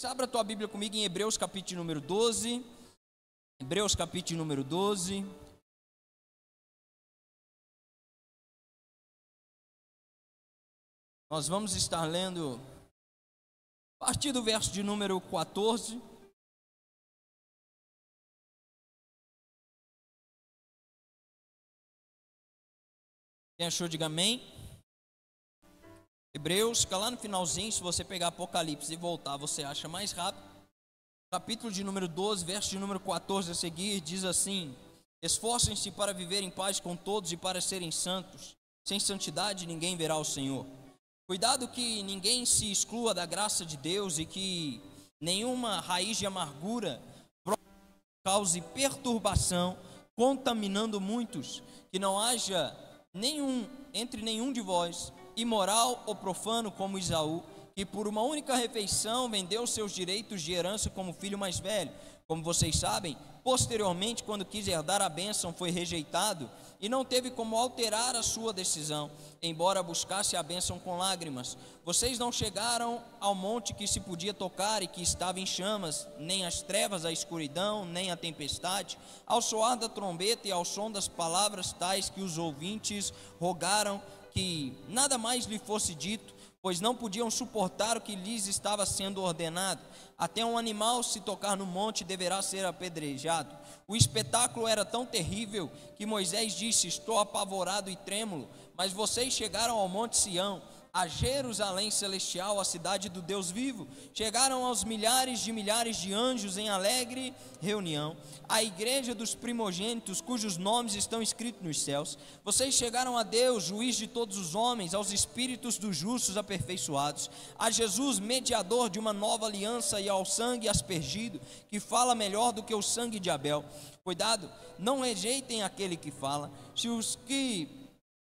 Pois abra a tua Bíblia comigo em Hebreus capítulo número 12. Hebreus capítulo número 12. Nós vamos estar lendo a partir do verso de número 14. Quem achou, diga amém. Hebreus, fica lá no finalzinho. Se você pegar Apocalipse e voltar, você acha mais rápido. Capítulo de número 12, verso de número 14 a seguir, diz assim: esforcem-se para viver em paz com todos e para serem santos. Sem santidade ninguém verá o Senhor. Cuidado que ninguém se exclua da graça de Deus e que nenhuma raiz de amargura cause perturbação, contaminando muitos, que não haja entre nenhum de vós imoral ou profano como Esaú, que por uma única refeição vendeu seus direitos de herança como filho mais velho. Como vocês sabem, posteriormente, quando quis herdar a bênção, foi rejeitado e não teve como alterar a sua decisão, embora buscasse a bênção com lágrimas. Vocês não chegaram ao monte que se podia tocar e que estava em chamas, nem as trevas, a escuridão, nem a tempestade, ao soar da trombeta e ao som das palavras tais que os ouvintes rogaram que nada mais lhe fosse dito, pois não podiam suportar o que lhes estava sendo ordenado. Até um animal, se tocar no monte, deverá ser apedrejado. O espetáculo era tão terrível que Moisés disse: estou apavorado e trêmulo. Mas vocês chegaram ao monte Sião, a Jerusalém celestial, a cidade do Deus vivo. Chegaram aos milhares de anjos em alegre reunião, a igreja dos primogênitos, cujos nomes estão escritos nos céus. Vocês chegaram a Deus, juiz de todos os homens, aos espíritos dos justos aperfeiçoados, a Jesus, mediador de uma nova aliança, e ao sangue aspergido, que fala melhor do que o sangue de Abel. Cuidado, não rejeitem aquele que fala. Se os que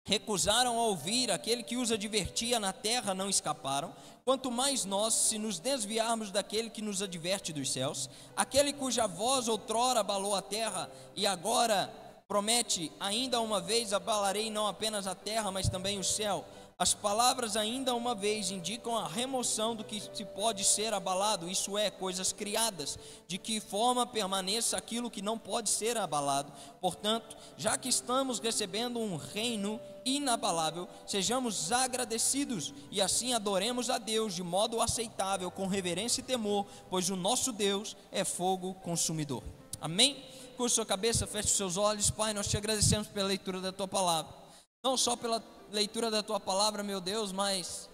recusaram a ouvir aquele que os advertia na terra não escaparam, quanto mais nós, se nos desviarmos daquele que nos adverte dos céus, aquele cuja voz outrora abalou a terra e agora promete: ainda uma vez abalarei não apenas a terra, mas também o céu. As palavras ainda uma vez indicam a remoção do que se pode ser abalado, isso é, coisas criadas, de que forma permaneça aquilo que não pode ser abalado. Portanto, já que estamos recebendo um reino inabalável, sejamos agradecidos e assim adoremos a Deus de modo aceitável, com reverência e temor, pois o nosso Deus é fogo consumidor. Amém? Curva sua cabeça, feche os seus olhos. Pai, nós te agradecemos pela leitura da tua palavra, não só pela leitura da tua palavra, meu Deus, mas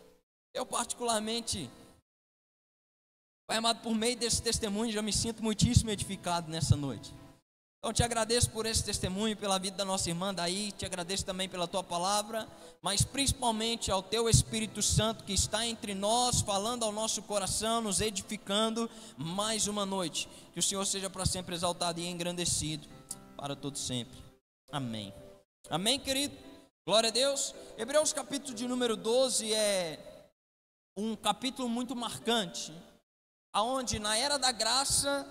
eu particularmente, Pai amado, por meio desse testemunho já me sinto muitíssimo edificado nessa noite. Então te agradeço por esse testemunho, pela vida da nossa irmã Daí, te agradeço também pela tua palavra, mas principalmente ao teu Espírito Santo que está entre nós, falando ao nosso coração, nos edificando mais uma noite. Que o Senhor seja para sempre exaltado e engrandecido, para todo sempre. Amém. Amém, querido? Glória a Deus. Hebreus capítulo de número 12 é um capítulo muito marcante, aonde na era da graça,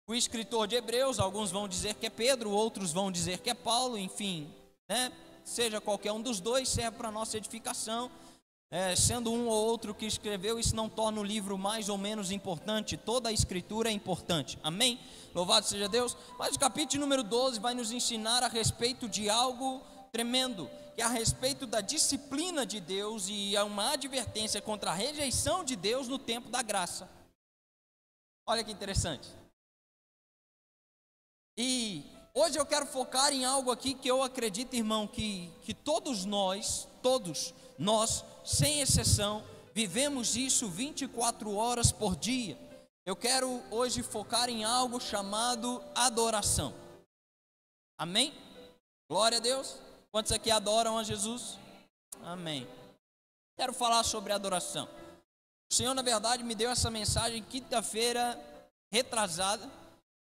o escritor de Hebreus, alguns vão dizer que é Pedro, outros vão dizer que é Paulo, enfim, né? Seja qualquer um dos dois, serve para a nossa edificação. Sendo um ou outro que escreveu, isso não torna o livro mais ou menos importante. Toda a escritura é importante, amém? Louvado seja Deus. Mas o capítulo número 12 vai nos ensinar a respeito de algo tremendo, que é a respeito da disciplina de Deus, e é uma advertência contra a rejeição de Deus no tempo da graça. Olha que interessante. E hoje eu quero focar em algo aqui que eu acredito, irmão, que todos nós, sem exceção, vivemos isso 24 horas por dia. Eu quero hoje focar em algo chamado adoração. Amém? Glória a Deus. Quantos aqui adoram a Jesus? Amém. Quero falar sobre adoração. O Senhor, na verdade, me deu essa mensagem quinta-feira retrasada.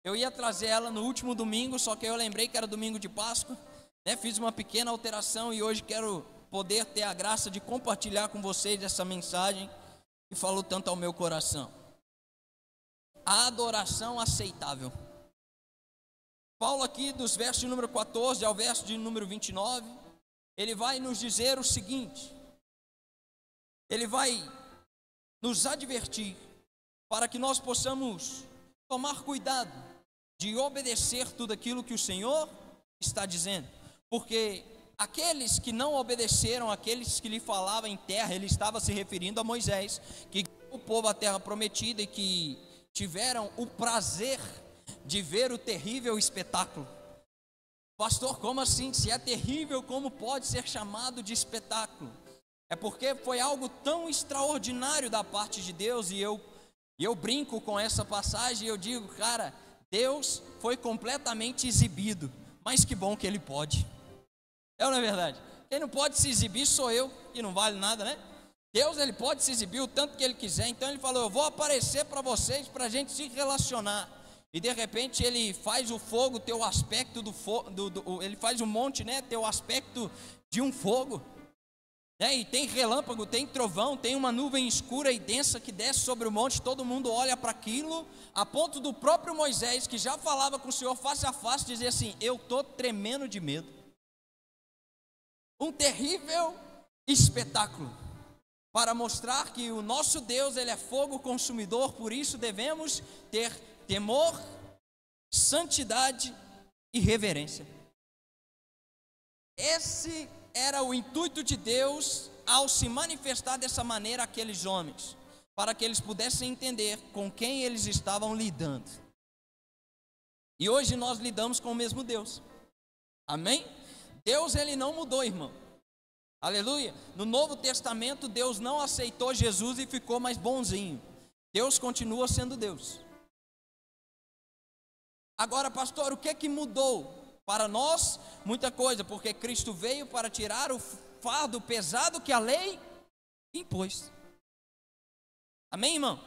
Eu ia trazer ela no último domingo, só que eu lembrei que era domingo de Páscoa, né? Fiz uma pequena alteração e hoje quero poder ter a graça de compartilhar com vocês essa mensagem que falou tanto ao meu coração. A adoração aceitável. Paulo aqui, dos versos de número 14 ao verso de número 29, ele vai nos dizer o seguinte: ele vai nos advertir para que nós possamos tomar cuidado de obedecer tudo aquilo que o Senhor está dizendo, porque aqueles que não obedeceram, aqueles que lhe falavam em terra, ele estava se referindo a Moisés, que o povo à terra prometida e que tiveram o prazer de ver o terrível espetáculo. Pastor, como assim? Se é terrível, como pode ser chamado de espetáculo? É porque foi algo tão extraordinário da parte de Deus, e eu brinco com essa passagem e eu digo, cara, Deus foi completamente exibido, mas que bom que Ele pode. É ou não é verdade? Quem não pode se exibir sou eu, que não vale nada, né? Deus, Ele pode se exibir o tanto que Ele quiser, então Ele falou, eu vou aparecer para vocês, para a gente se relacionar. E de repente Ele faz o fogo ter o aspecto do fogo, Ele faz o monte, né, ter o aspecto de um fogo. E tem relâmpago, tem trovão, tem uma nuvem escura e densa que desce sobre o monte, todo mundo olha para aquilo, a ponto do próprio Moisés, que já falava com o Senhor face a face, dizer assim, eu estou tremendo de medo. Um terrível espetáculo, para mostrar que o nosso Deus, Ele é fogo consumidor, por isso devemos ter temor, santidade e reverência. Esse era o intuito de Deus ao se manifestar dessa maneira àqueles homens, para que eles pudessem entender com quem eles estavam lidando. E hoje nós lidamos com o mesmo Deus. Amém? Deus, Ele não mudou, irmão. Aleluia. No Novo Testamento, Deus não aceitou Jesus e ficou mais bonzinho. Deus continua sendo Deus. Agora, pastor, o que é que mudou? Para nós, muita coisa, porque Cristo veio para tirar o fardo pesado que a lei impôs. Amém, irmão?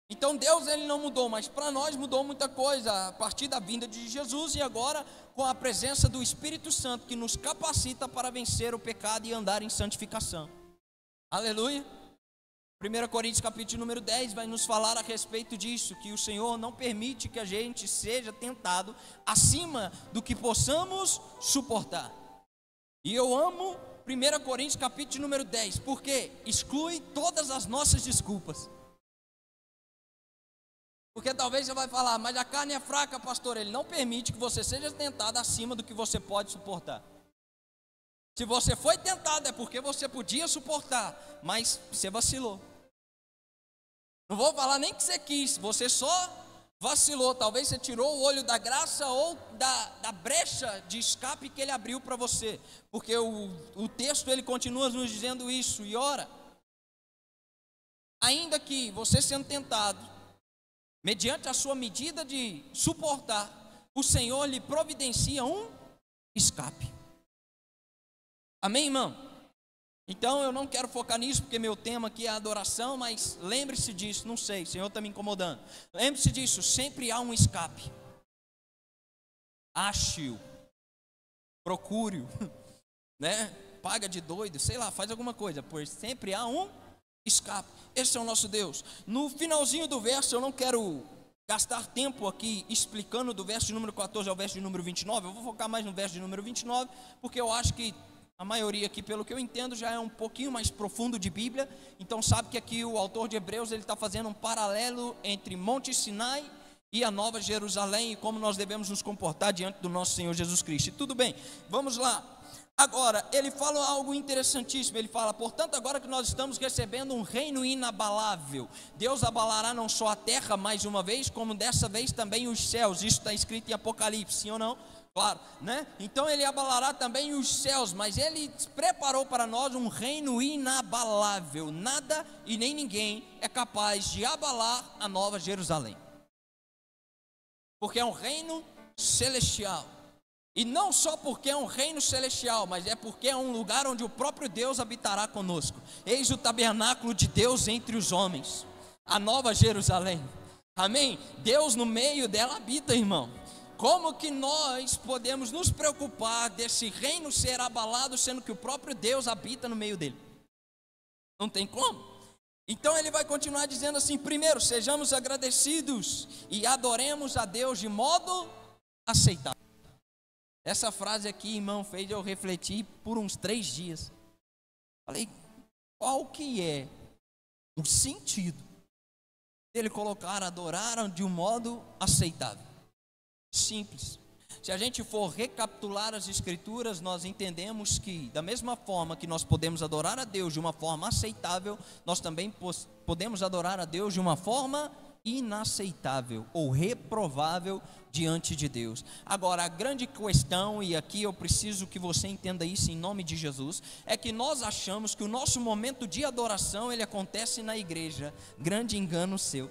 Então Deus, Ele não mudou, mas para nós mudou muita coisa a partir da vinda de Jesus e agora com a presença do Espírito Santo que nos capacita para vencer o pecado e andar em santificação. Aleluia. 1 Coríntios capítulo número 10 vai nos falar a respeito disso, que o Senhor não permite que a gente seja tentado acima do que possamos suportar. E eu amo 1 Coríntios capítulo número 10, porque exclui todas as nossas desculpas. Porque talvez você vai falar, mas a carne é fraca, pastor. Ele não permite que você seja tentado acima do que você pode suportar. Se você foi tentado é porque você podia suportar, mas você vacilou. Não vou falar nem que você quis, você só vacilou. Talvez você tirou o olho da graça ou da brecha de escape que Ele abriu para você. Porque o texto, ele continua nos dizendo isso. E ora, ainda que você sendo tentado, mediante a sua medida de suportar, o Senhor lhe providencia um escape. Amém, irmão? Então eu não quero focar nisso, porque meu tema aqui é adoração, mas lembre-se disso, não sei, o Senhor está me incomodando. Lembre-se disso, sempre há um escape. Ache-o, procure-o, né? Paga de doido, sei lá, faz alguma coisa, pois sempre há um escape. Esse é o nosso Deus. No finalzinho do verso, eu não quero gastar tempo aqui explicando do verso de número 14 ao verso de número 29, eu vou focar mais no verso de número 29, porque eu acho que a maioria aqui, pelo que eu entendo, já é um pouquinho mais profundo de Bíblia. Então sabe que aqui o autor de Hebreus, ele está fazendo um paralelo entre Monte Sinai e a Nova Jerusalém, e como nós devemos nos comportar diante do nosso Senhor Jesus Cristo. E tudo bem, vamos lá. Agora, ele fala algo interessantíssimo. Ele fala, portanto, agora que nós estamos recebendo um reino inabalável, Deus abalará não só a terra mais uma vez, como dessa vez também os céus. Isso está escrito em Apocalipse, sim ou não? Claro, né? Então ele abalará também os céus, mas ele preparou para nós um reino inabalável. Nada e nem ninguém é capaz de abalar a Nova Jerusalém, porque é um reino celestial. E não só porque é um reino celestial, mas é porque é um lugar onde o próprio Deus habitará conosco. Eis o tabernáculo de Deus entre os homens, a Nova Jerusalém. Amém? Deus no meio dela habita, irmão. Como que nós podemos nos preocupar desse reino ser abalado, sendo que o próprio Deus habita no meio dele? Não tem como. Então ele vai continuar dizendo assim: primeiro, sejamos agradecidos e adoremos a Deus de modo aceitável. Essa frase aqui, irmão, fez eu refletir por uns 3 dias. Falei, qual que é o sentido Ele colocar adorar de um modo aceitável. Simples. Se a gente for recapitular as escrituras, nós entendemos que da mesma forma que nós podemos adorar a Deus de uma forma aceitável, nós também podemos adorar a Deus de uma forma inaceitável ou reprovável diante de Deus. Agora, a grande questão, e aqui eu preciso que você entenda isso em nome de Jesus, é que nós achamos que o nosso momento de adoração, ele acontece na igreja. Grande engano seu.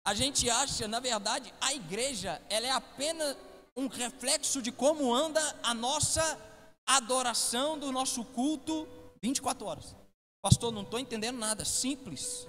A gente acha, na verdade, a igreja, ela é apenas um reflexo de como anda a nossa adoração, do nosso culto 24 horas. Pastor, não estou entendendo nada. Simples.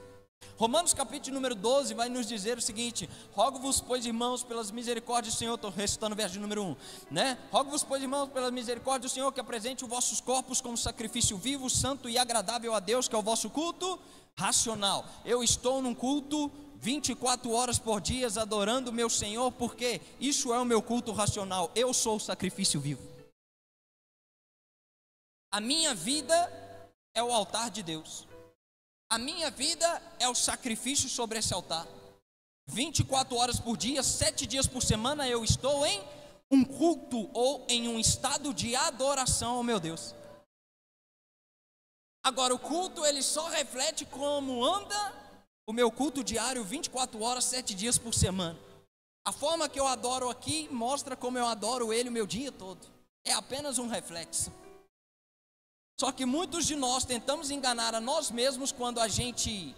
Romanos capítulo número 12 vai nos dizer o seguinte: rogo-vos, pois, irmãos, pelas misericórdias do Senhor, estou recitando o verso número 1, né? Rogo-vos, pois, irmãos, pelas misericórdias do Senhor, que apresente os vossos corpos como sacrifício vivo, santo e agradável a Deus, que é o vosso culto racional. Eu estou num culto 24 horas por dia adorando o meu Senhor, porque isso é o meu culto racional. Eu sou o sacrifício vivo. A minha vida é o altar de Deus. A minha vida é o sacrifício sobre esse altar. 24 horas por dia, 7 dias por semana, eu estou em um culto ou em um estado de adoração ao meu Deus. Agora, o culto, ele só reflete como anda o meu culto diário, 24 horas, 7 dias por semana. A forma que eu adoro aqui mostra como eu adoro Ele o meu dia todo. É apenas um reflexo. Só que muitos de nós tentamos enganar a nós mesmos quando a gente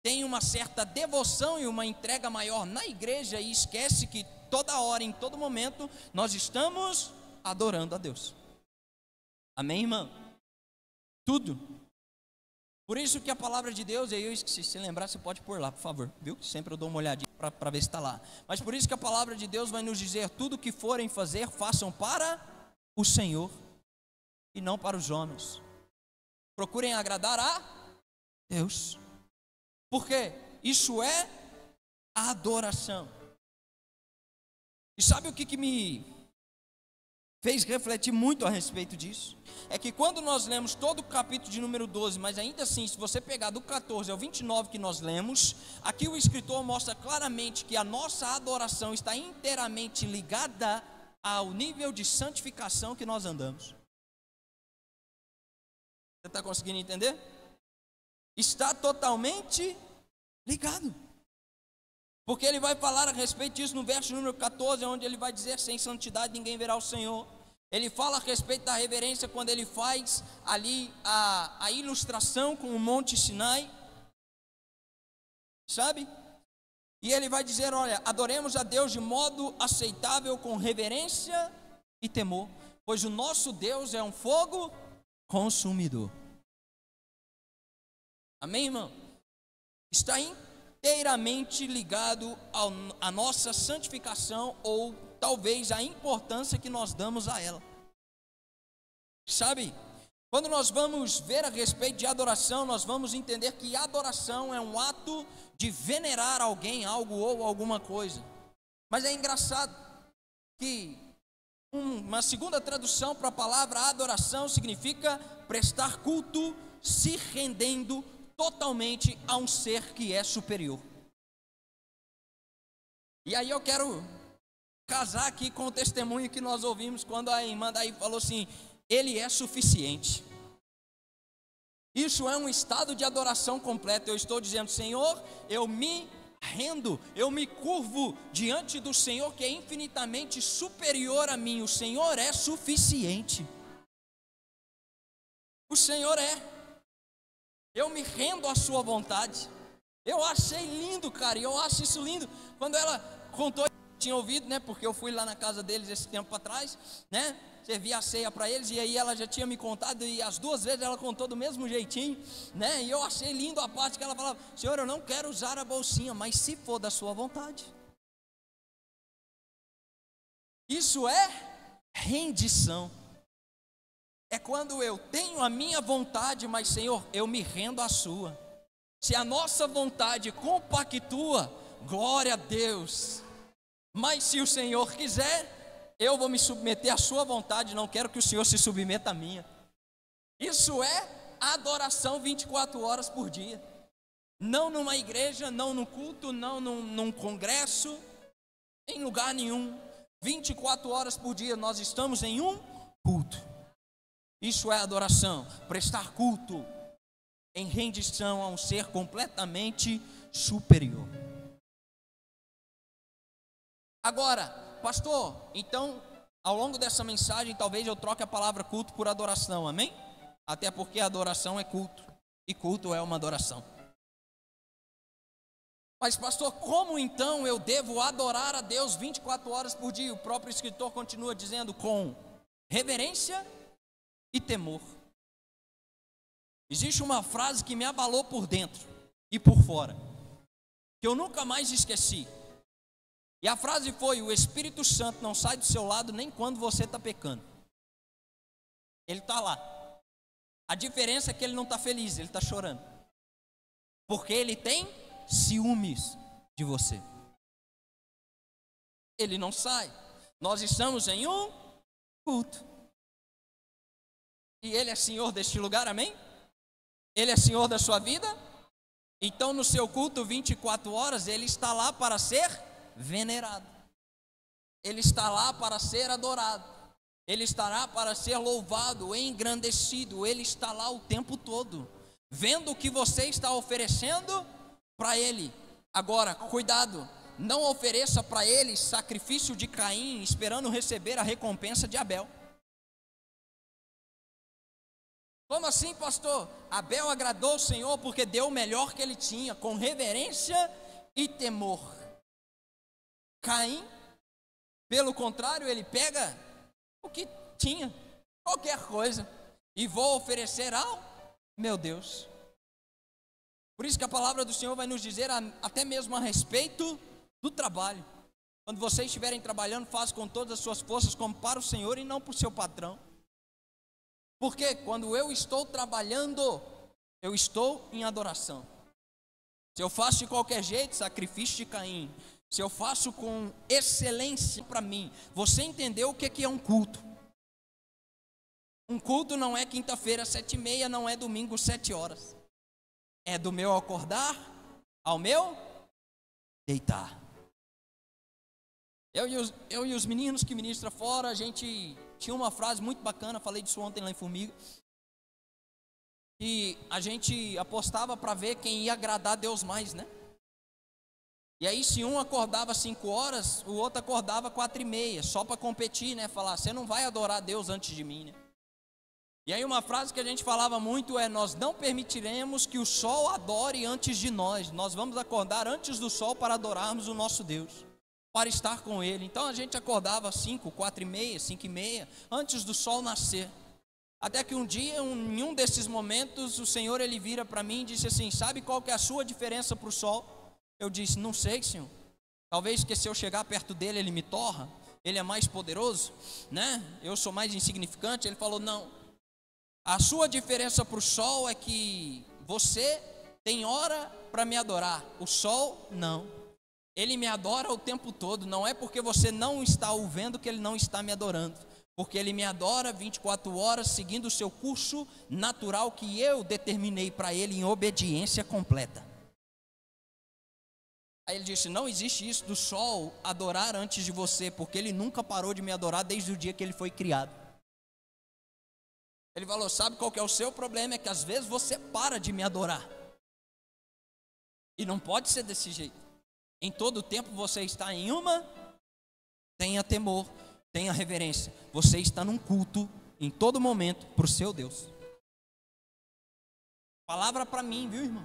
tem uma certa devoção e uma entrega maior na igreja e esquece que toda hora, em todo momento, nós estamos adorando a Deus. Amém, irmão? Tudo. Por isso que a palavra de Deus, eu esqueci, se lembrar, você pode pôr lá, por favor, viu? Sempre eu dou uma olhadinha para ver se está lá. Mas por isso que a palavra de Deus vai nos dizer: tudo que forem fazer, façam para o Senhor e não para os homens. Procurem agradar a Deus. Porque isso é a adoração. E sabe o que me fez refletir muito a respeito disso? É que quando nós lemos todo o capítulo de número 12, mas ainda assim, se você pegar do 14 ao 29 que nós lemos, aqui o escritor mostra claramente que a nossa adoração está inteiramente ligada ao nível de santificação que nós andamos. Você está conseguindo entender? Está totalmente ligado. Porque ele vai falar a respeito disso no verso número 14, onde ele vai dizer: sem santidade ninguém verá o Senhor. Ele fala a respeito da reverência quando ele faz ali a ilustração com o Monte Sinai, sabe? E ele vai dizer: olha, adoremos a Deus de modo aceitável, com reverência e temor, pois o nosso Deus é um fogo consumidor. Amém, irmão? Está inteiramente ligado à nossa santificação, ou talvez a importância que nós damos a ela. Sabe, quando nós vamos ver a respeito de adoração, nós vamos entender que adoração é um ato de venerar alguém, algo ou alguma coisa. Mas é engraçado que uma segunda tradução para a palavra adoração significa prestar culto, se rendendo totalmente a um ser que é superior. E aí eu quero casar aqui com o testemunho que nós ouvimos quando a irmã daí falou assim: Ele é suficiente. Isso é um estado de adoração completo. Eu estou dizendo: Senhor, eu me rendo, eu me curvo diante do Senhor, que é infinitamente superior a mim. O Senhor é suficiente. O Senhor é. Eu me rendo à sua vontade. Eu achei lindo, cara, e eu acho isso lindo. Quando ela contou, eu tinha ouvido, né, porque eu fui lá na casa deles esse tempo atrás, né, servi a ceia para eles, e aí ela já tinha me contado, e as duas vezes ela contou do mesmo jeitinho, né, e eu achei lindo a parte que ela falava: Senhor, eu não quero usar a bolsinha, mas se for da sua vontade. Isso é rendição. É quando eu tenho a minha vontade, mas Senhor, eu me rendo à sua. Se a nossa vontade compactua, glória a Deus. Mas se o Senhor quiser, eu vou me submeter à sua vontade, não quero que o Senhor se submeta à minha. Isso é adoração 24 horas por dia. Não numa igreja, não num culto, não num congresso, em lugar nenhum. 24 horas por dia nós estamos em um culto. Isso é adoração, prestar culto em rendição a um ser completamente superior. Agora, pastor, então, ao longo dessa mensagem, talvez eu troque a palavra culto por adoração, amém? Até porque adoração é culto, e culto é uma adoração. Mas pastor, como então eu devo adorar a Deus 24 horas por dia? O próprio escritor continua dizendo: com reverência e temor. Existe uma frase que me abalou por dentro e por fora, que eu nunca mais esqueci. E a frase foi: o Espírito Santo não sai do seu lado nem quando você está pecando. Ele está lá. A diferença é que ele não está feliz, ele está chorando, porque ele tem ciúmes de você. Ele não sai. Nós estamos em um culto, e Ele é Senhor deste lugar, amém? Ele é Senhor da sua vida. Então no seu culto 24 horas, Ele está lá para ser venerado, Ele está lá para ser adorado, Ele estará para ser louvado, engrandecido. Ele está lá o tempo todo, vendo o que você está oferecendo para Ele. Agora, cuidado, não ofereça para Ele sacrifício de Caim, esperando receber a recompensa de Abel. Como assim, pastor? Abel agradou o Senhor porque deu o melhor que ele tinha, com reverência e temor. Caim, pelo contrário, ele pega o que tinha, qualquer coisa, e vou oferecer ao meu Deus. Por isso que a palavra do Senhor vai nos dizer até mesmo a respeito do trabalho. Quando vocês estiverem trabalhando, faça com todas as suas forças como para o Senhor e não para o seu patrão. Porque quando eu estou trabalhando, eu estou em adoração. Se eu faço de qualquer jeito, sacrifício de Caim. Se eu faço com excelência para mim, você entendeu o que é um culto? Um culto não é quinta-feira 7h30, não é domingo 7 horas. É do meu acordar ao meu deitar. Eu e os meninos que ministram fora, a gente tinha uma frase muito bacana, falei disso ontem lá em Formiga, e a gente apostava para ver quem ia agradar a Deus mais, né? E aí se um acordava 5 horas, o outro acordava 4h30, só para competir, né? Falar, você não vai adorar a Deus antes de mim, né? E aí uma frase que a gente falava muito é: nós não permitiremos que o sol adore antes de nós. Nós vamos acordar antes do sol para adorarmos o nosso Deus, para estar com Ele. Então a gente acordava 5, 4h30, 5h30, antes do sol nascer. Até que um dia, em um desses momentos, o Senhor ele vira para mim e disse assim: sabe qual que é a sua diferença para o sol? Eu disse: não sei, Senhor. Talvez que se eu chegar perto dele, ele me torra. Ele é mais poderoso, né? Eu sou mais insignificante. Ele falou: não. A sua diferença para o sol é que você tem hora para me adorar. O sol, não. Ele me adora o tempo todo. Não é porque você não está o vendo que ele não está me adorando. Porque ele me adora 24 horas, seguindo o seu curso natural que eu determinei para ele em obediência completa. Aí ele disse: não existe isso do sol adorar antes de você, porque ele nunca parou de me adorar desde o dia que ele foi criado. Ele falou: sabe qual que é o seu problema? É que às vezes você para de me adorar. E não pode ser desse jeito. Em todo tempo você está em uma, tenha temor, tenha reverência. Você está num culto em todo momento para o seu Deus. Palavra para mim, viu, irmão?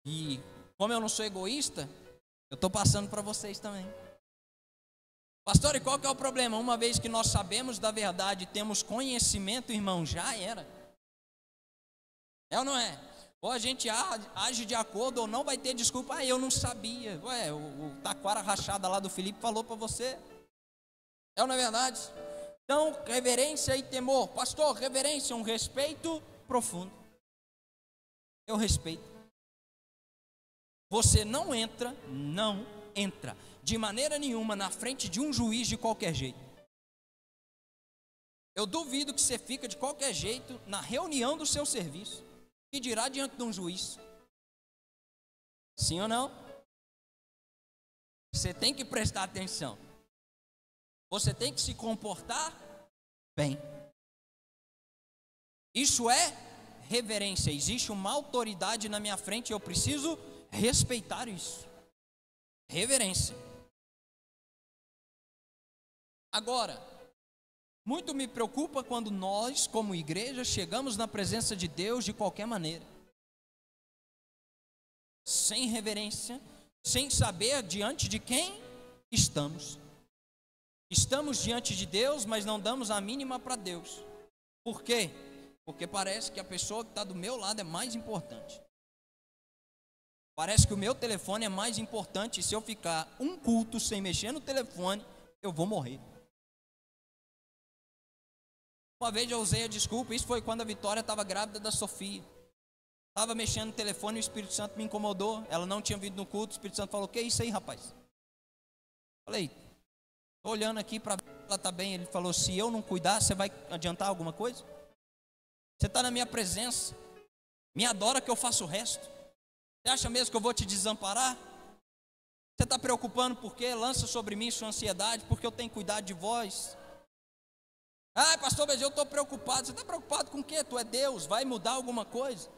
E como eu não sou egoísta, eu estou passando para vocês também. Pastor, e qual que é o problema? Uma vez que nós sabemos da verdade, temos conhecimento, irmão, já era. É ou não é? Ou a gente age de acordo ou não vai ter desculpa. Ah, eu não sabia. Ué, o taquara rachada lá do Felipe falou para você. É ou não é verdade? Então, reverência e temor. Pastor, reverência, um respeito profundo. Eu respeito. Você não entra de maneira nenhuma na frente de um juiz de qualquer jeito. Eu duvido que você fica de qualquer jeito na reunião do seu serviço, e dirá diante de um juiz. Sim ou não? Você tem que prestar atenção. Você tem que se comportar bem. Isso é reverência. Existe uma autoridade na minha frente e eu preciso respeitar isso. Reverência. Agora, muito me preocupa quando nós, como igreja, chegamos na presença de Deus de qualquer maneira. Sem reverência, sem saber diante de quem estamos. Estamos diante de Deus, mas não damos a mínima para Deus. Por quê? Porque parece que a pessoa que está do meu lado é mais importante. Parece que o meu telefone é mais importante. E se eu ficar um culto sem mexer no telefone, eu vou morrer. Uma vez eu usei a desculpa, isso foi quando a Vitória estava grávida da Sofia. Estava mexendo no telefone e o Espírito Santo me incomodou. Ela não tinha vindo no culto, o Espírito Santo falou: que é isso aí, rapaz? Falei: estou olhando aqui para ver se ela está bem. Ele falou: se eu não cuidar, você vai adiantar alguma coisa? Você está na minha presença, me adora que eu faço o resto. Você acha mesmo que eu vou te desamparar? Você está preocupando porque lança sobre mim sua ansiedade, porque eu tenho cuidado de vós. Ah, pastor, mas eu estou preocupado. Você está preocupado com o quê? Tu é Deus, vai mudar alguma coisa?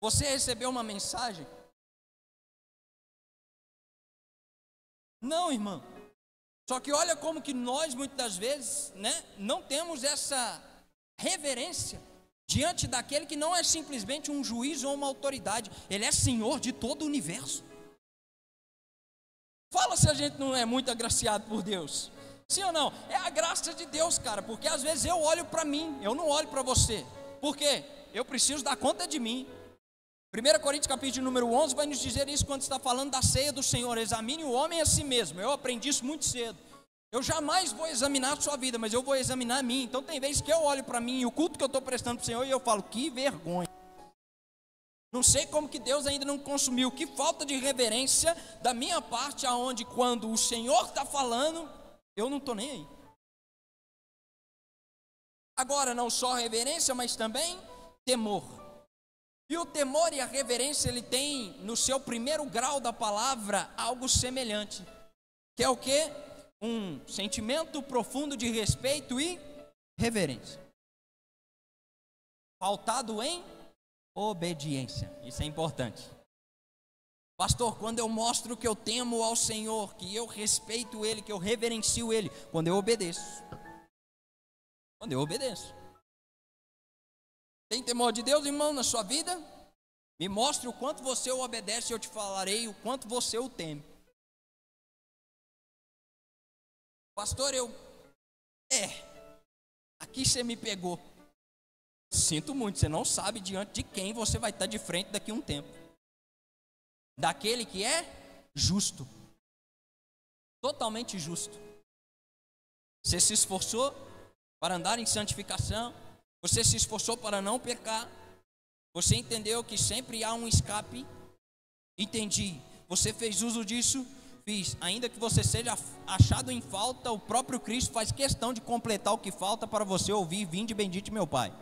Você recebeu uma mensagem? Não, irmão. Só que olha como que nós muitas das vezes, não temos essa reverência diante daquele que não é simplesmente um juiz ou uma autoridade. Ele é Senhor de todo o universo. Fala se a gente não é muito agraciado por Deus. Sim ou não? É a graça de Deus, cara. Porque às vezes eu olho para mim, eu não olho para você. Por quê? Eu preciso dar conta de mim. 1 Coríntios capítulo número 11 vai nos dizer isso quando está falando da ceia do Senhor. Examine o homem a si mesmo. Eu aprendi isso muito cedo. Eu jamais vou examinar a sua vida, mas eu vou examinar a mim. Então tem vezes que eu olho para mim e o culto que eu estou prestando para o Senhor e eu falo: que vergonha. Não sei como que Deus ainda não consumiu. Que falta de reverência da minha parte, aonde quando o Senhor está falando, eu não estou nem aí. Agora, não só reverência, mas também temor. E o temor e a reverência, ele tem no seu primeiro grau da palavra algo semelhante. Que é o quê? Um sentimento profundo de respeito e reverência. Pautado em obediência. Isso é importante. Pastor, quando eu mostro que eu temo ao Senhor, que eu respeito Ele, que eu reverencio Ele, quando eu obedeço. Quando eu obedeço. Tem temor de Deus, irmão, na sua vida? Me mostre o quanto você o obedece e eu te falarei o quanto você o teme. Pastor, aqui você me pegou. Sinto muito, você não sabe diante de quem você vai estar de frente daqui a um tempo. Daquele que é justo. Totalmente justo. Você se esforçou para andar em santificação. Você se esforçou para não pecar. Você entendeu que sempre há um escape. Entendi. Você fez uso disso. Fiz. Ainda que você seja achado em falta, o próprio Cristo faz questão de completar o que falta para você ouvir: vinde bendito meu Pai.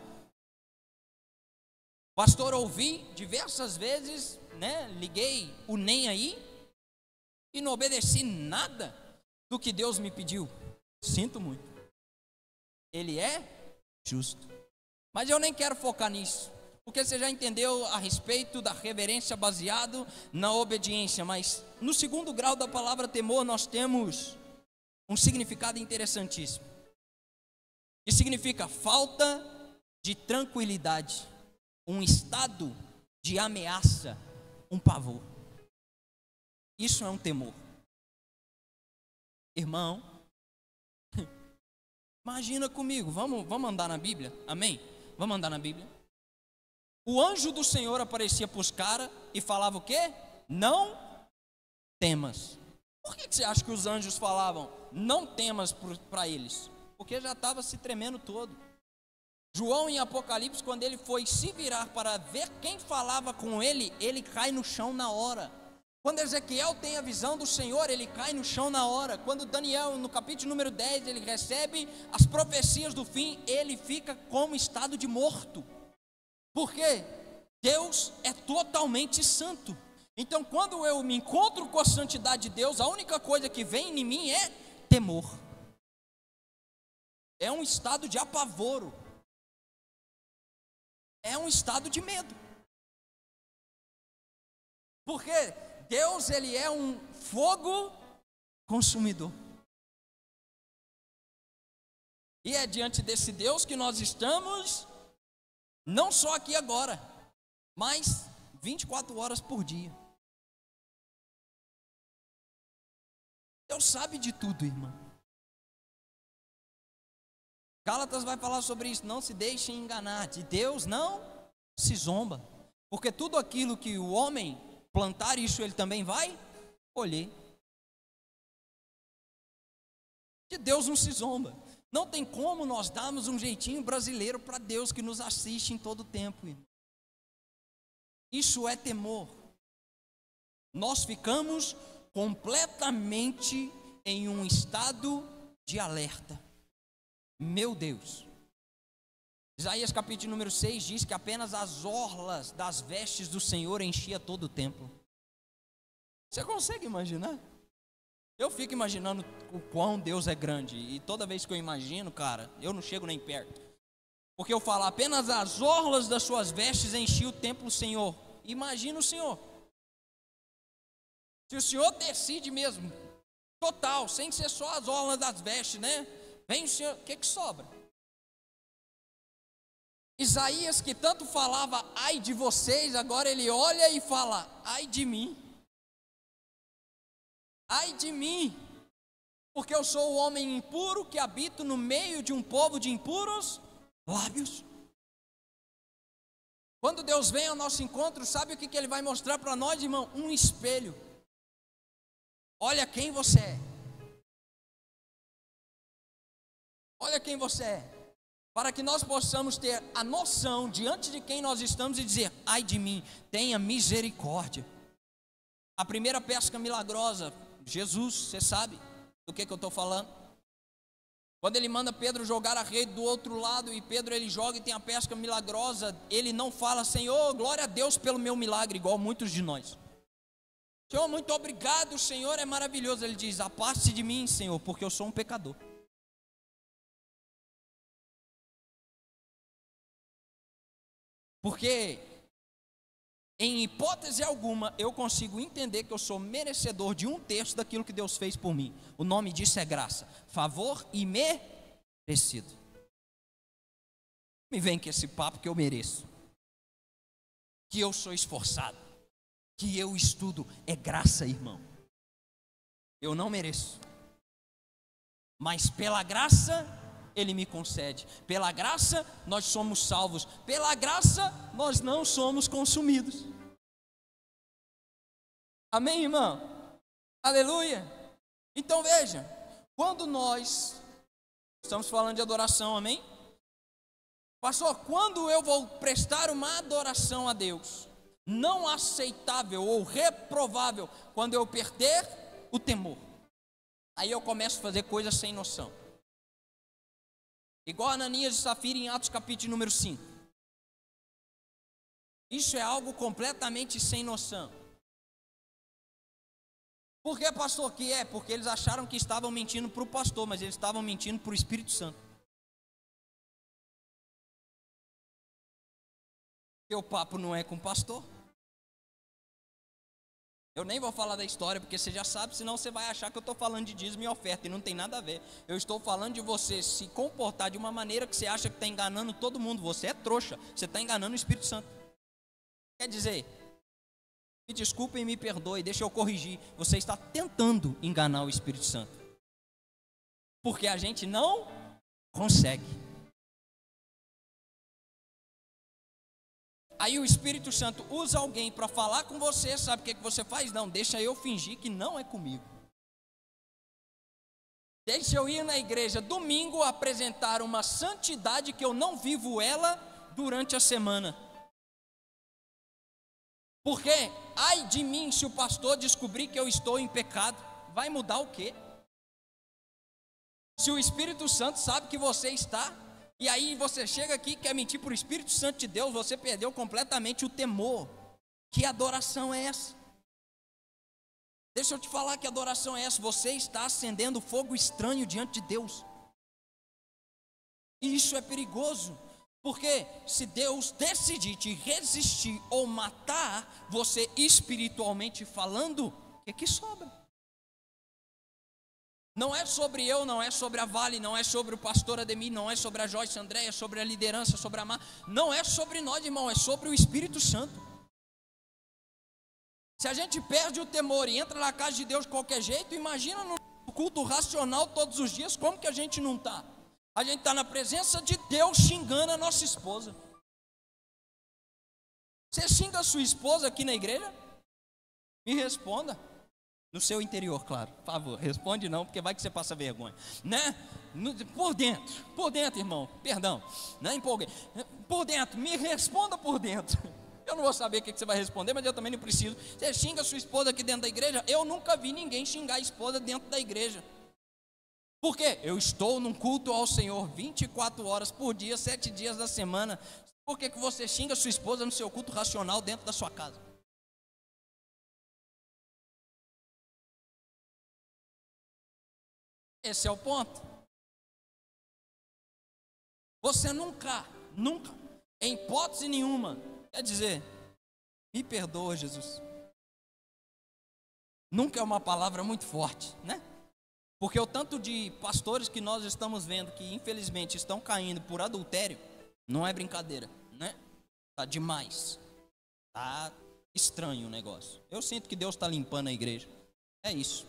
Pastor, ouvi diversas vezes, liguei o nem aí e não obedeci nada do que Deus me pediu. Sinto muito. Ele é justo. Mas eu nem quero focar nisso, porque você já entendeu a respeito da reverência baseado na obediência. Mas no segundo grau da palavra temor nós temos um significado interessantíssimo. Que significa falta de tranquilidade, um estado de ameaça, um pavor. Isso é um temor. Irmão, imagina comigo, vamos andar na Bíblia, amém? Vamos andar na Bíblia. O anjo do Senhor aparecia para os caras e falava o quê? Não temas. Por que você acha que os anjos falavam não temas para eles? Porque já estava se tremendo todo. João em Apocalipse, quando ele foi se virar para ver quem falava com ele, ele cai no chão na hora. Quando Ezequiel tem a visão do Senhor, ele cai no chão na hora. Quando Daniel, no capítulo número 10, ele recebe as profecias do fim, ele fica como estado de morto. Por quê? Deus é totalmente santo. Então, quando eu me encontro com a santidade de Deus, a única coisa que vem em mim é temor. É um estado de apavoro. É um estado de medo. Porque Deus, ele é um fogo consumidor. E é diante desse Deus que nós estamos, não só aqui agora, mas 24 horas por dia. Deus sabe de tudo, irmão. Gálatas vai falar sobre isso. Não se deixem enganar. De Deus não se zomba. Porque tudo aquilo que o homem plantar, isso ele também vai colher. De Deus não se zomba. Não tem como nós darmos um jeitinho brasileiro para Deus que nos assiste em todo o tempo, irmão. Isso é temor. Nós ficamos completamente em um estado de alerta. Meu Deus. Isaías capítulo número 6 diz que apenas as orlas das vestes do Senhor enchia todo o templo. Você consegue imaginar? Eu fico imaginando o quão Deus é grande. E toda vez que eu imagino, cara, eu não chego nem perto. Porque eu falo, apenas as orlas das suas vestes enchiam o templo do Senhor. Imagina o Senhor. Se o Senhor decide mesmo, total, sem ser só as orlas das vestes, né? Vem o Senhor, o que sobra? Isaías, que tanto falava, ai de vocês, agora ele olha e fala, ai de mim. Ai de mim, porque eu sou o homem impuro que habito no meio de um povo de impuros lábios. Quando Deus vem ao nosso encontro, sabe o que ele vai mostrar para nós, irmão? Um espelho. Olha quem você é. Olha quem você é. Para que nós possamos ter a noção diante de quem nós estamos e dizer, ai de mim, tenha misericórdia. A primeira pesca milagrosa, Jesus, você sabe do que eu estou falando? Quando ele manda Pedro jogar a rede do outro lado e Pedro ele joga e tem a pesca milagrosa, ele não fala, Senhor, glória a Deus pelo meu milagre, igual muitos de nós. Senhor, muito obrigado, o Senhor é maravilhoso. Ele diz, afaste de mim, Senhor, porque eu sou um pecador. Porque, em hipótese alguma, eu consigo entender que eu sou merecedor de 1/3 daquilo que Deus fez por mim. O nome disso é graça, favor e merecido. Me vem com esse papo que eu mereço, que eu sou esforçado, que eu estudo. É graça, irmão. Eu não mereço, mas pela graça Ele me concede. Pela graça nós somos salvos. Pela graça nós não somos consumidos. Amém, irmão? Aleluia. Então veja, quando nós estamos falando de adoração, amém? Pastor, quando eu vou prestar uma adoração a Deus não aceitável ou reprovável, quando eu perder o temor, aí eu começo a fazer coisas sem noção. Igual Ananias e Safira em Atos capítulo número 5. Isso é algo completamente sem noção. Por que, pastor, que é? Porque eles acharam que estavam mentindo para o pastor, mas eles estavam mentindo para o Espírito Santo. Porque o papo não é com o pastor. Eu nem vou falar da história, porque você já sabe, senão você vai achar que eu estou falando de dízimo e oferta, e não tem nada a ver. Eu estou falando de você se comportar de uma maneira que você acha que está enganando todo mundo. Você é trouxa, você está enganando o Espírito Santo. Quer dizer, me desculpe e me perdoe, deixa eu corrigir. Você está tentando enganar o Espírito Santo, porque a gente não consegue. Aí o Espírito Santo usa alguém para falar com você, sabe o que você faz? Não, deixa eu fingir que não é comigo. Deixa eu ir na igreja domingo apresentar uma santidade que eu não vivo ela durante a semana. Porque, ai de mim se o pastor descobrir que eu estou em pecado, vai mudar o quê? Se o Espírito Santo sabe que você está, e aí você chega aqui e quer mentir para o Espírito Santo de Deus, você perdeu completamente o temor. Que adoração é essa? Deixa eu te falar que adoração é essa. Você está acendendo fogo estranho diante de Deus. E isso é perigoso. Porque se Deus decidir te resistir ou matar você espiritualmente falando, o que sobra? Não é sobre eu, não é sobre a Vale, não é sobre o pastor Ademir, não é sobre a Joyce Andréia, sobre a liderança, sobre a Mar. Não é sobre nós, irmão, é sobre o Espírito Santo. Se a gente perde o temor e entra na casa de Deus de qualquer jeito, imagina no culto racional todos os dias, como que a gente não está? A gente está na presença de Deus xingando a nossa esposa. Você xinga a sua esposa aqui na igreja? Me responda. No seu interior, claro, por favor, responde não, porque vai que você passa vergonha, né? Por dentro, irmão, perdão, não empolguei. Por dentro, me responda por dentro. Eu não vou saber o que você vai responder, mas eu também não preciso. Você xinga a sua esposa aqui dentro da igreja? Eu nunca vi ninguém xingar a esposa dentro da igreja. Por quê? Eu estou num culto ao Senhor 24 horas por dia, 7 dias da semana. Por que você xinga a sua esposa no seu culto racional dentro da sua casa? Esse é o ponto. Você nunca, em hipótese nenhuma, quer dizer, me perdoa, Jesus. Nunca é uma palavra muito forte, né? Porque o tanto de pastores que nós estamos vendo que infelizmente estão caindo por adultério, não é brincadeira, né? Tá demais. Tá estranho o negócio. Eu sinto que Deus está limpando a igreja. É isso.